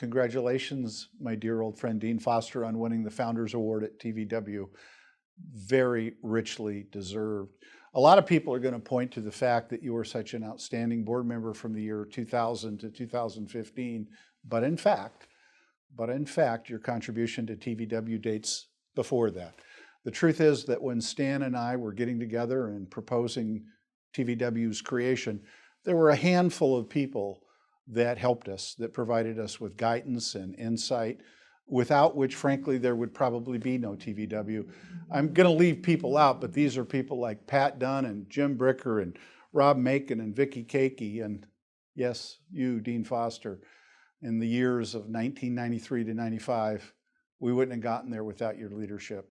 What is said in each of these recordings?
Congratulations, my dear old friend Dean Foster, on winning the Founders Award at TVW. Very richly deserved. A lot of people are going to point to the fact that you were such an outstanding board member from the year 2000 to 2015, but in fact, your contribution to TVW dates before that. The truth is that when Stan and I were getting together and proposing TVW's creation, there were a handful of people that helped us, that provided us with guidance and insight, without which, frankly, there would probably be no TVW. I'm going to leave people out, but these are people like Pat Dunn and Jim Bricker and Rob Macon and Vicki Cakey, and yes, you, Dean Foster. In the years of 1993 to 95, we wouldn't have gotten there without your leadership.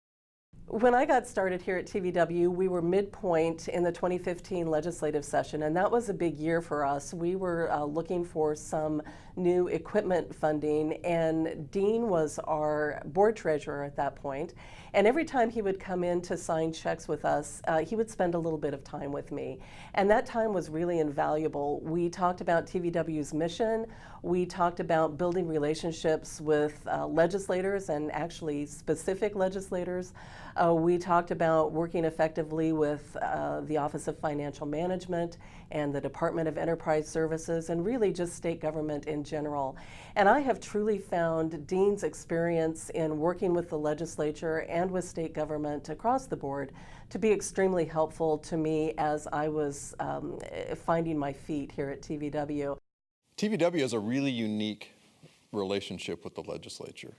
When I got started here at TVW, we were midpoint in the 2015 legislative session, and that was a big year for us. We were looking for some new equipment funding, and Dean was our board treasurer at that point. And every time he would come in to sign checks with us, he would spend a little bit of time with me. And that time was really invaluable. We talked about TVW's mission. We talked about building relationships with legislators, and actually specific legislators. We talked about working effectively with the Office of Financial Management and the Department of Enterprise Services, and really just state government in general. And I have truly found Dean's experience in working with the legislature and with state government across the board to be extremely helpful to me as I was finding my feet here at TVW. TVW has a really unique relationship with the legislature.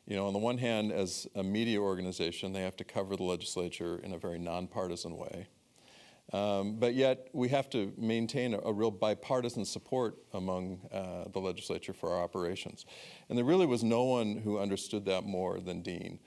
You know, on the one hand, as a media organization, they have to cover the legislature in a very nonpartisan way. But yet, we have to maintain a real bipartisan support among the legislature for our operations. And there really was no one who understood that more than Dean.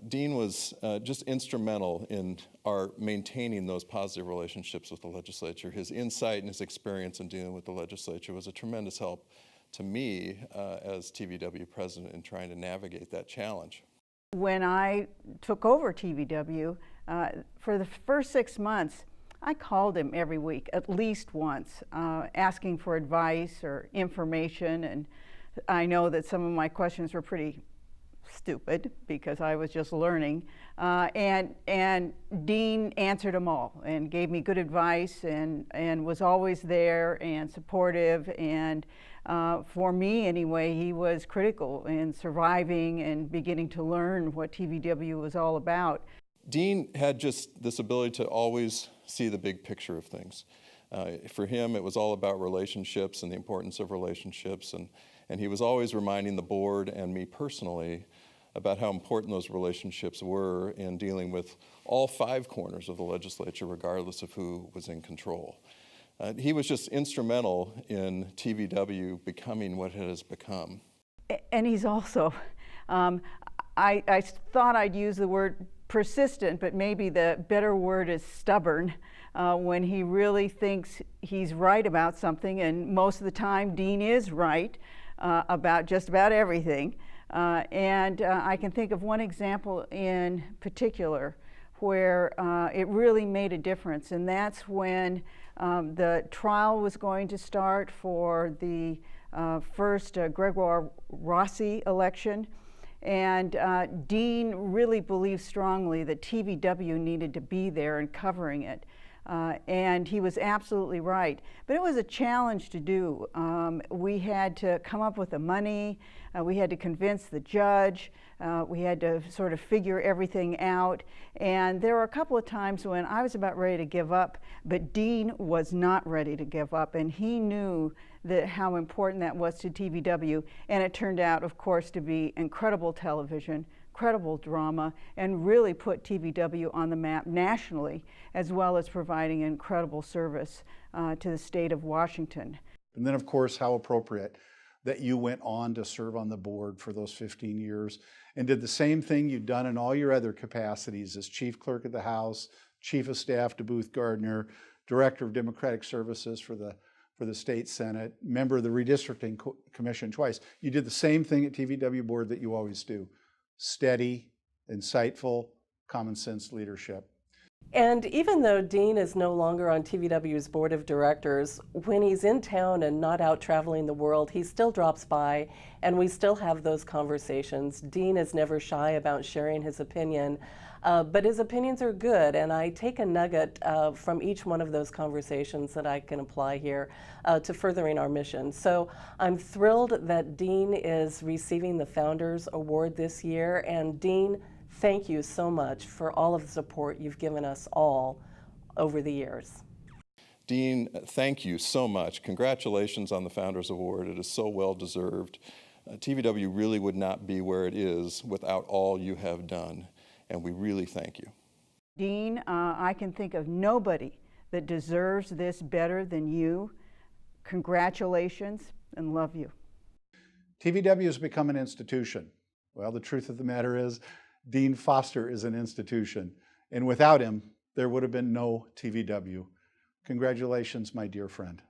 Dean was just instrumental in our maintaining those positive relationships with the legislature. His insight and his experience in dealing with the legislature was a tremendous help to me as TVW president in trying to navigate that challenge. When I took over TVW, for the first 6 months, I called him every week, at least once, asking for advice or information. And I know that some of my questions were pretty stupid because I was just learning. And Dean answered them all and gave me good advice and was always there and supportive. And for me anyway, he was critical in surviving and beginning to learn what TVW was all about. Dean had just this ability to always see the big picture of things. For him, it was all about relationships and the importance of relationships, and he was always reminding the board and me personally about how important those relationships were in dealing with all 5 corners of the legislature, regardless of who was in control. He was just instrumental in TVW becoming what it has become. And he's also, I thought I'd use the word persistent, but maybe the better word is stubborn, when he really thinks he's right about something, and most of the time Dean is right about just about everything. And I can think of one example in particular where it really made a difference, and that's when the trial was going to start for the first Gregoire Rossi election. And Dean really believed strongly that TVW needed to be there and covering it. And he was absolutely right. But it was a challenge to do. We had to come up with the money. We had to convince the judge. We had to sort of figure everything out. And there were a couple of times when I was about ready to give up, but Dean was not ready to give up. And he knew that how important that was to TVW. And it turned out, of course, to be incredible television, incredible drama, and really put TVW on the map nationally, as well as providing incredible service to the state of Washington. And then, of course, how appropriate that you went on to serve on the board for those 15 years and did the same thing you'd done in all your other capacities as Chief Clerk of the House, Chief of Staff to Booth Gardner, Director of Democratic Services for the State Senate, member of the Redistricting Commission twice. You did the same thing at TVW board that you always do. Steady, insightful, common sense leadership. And even though Dean is no longer on TVW's board of directors, when he's in town and not out traveling the world, he still drops by and we still have those conversations. Dean is never shy about sharing his opinion, but his opinions are good, and I take a nugget from each one of those conversations that I can apply here to furthering our mission. So I'm thrilled that Dean is receiving the Founders Award this year, and Dean, thank you so much for all of the support you've given us all over the years. Dean, thank you so much. Congratulations on the Founders Award. It is so well deserved. TVW really would not be where it is without all you have done, and we really thank you. Dean, I can think of nobody that deserves this better than you. Congratulations, and love you. TVW has become an institution. Well, the truth of the matter is, Dean Foster is an institution, and without him, there would have been no TVW. Congratulations, my dear friend.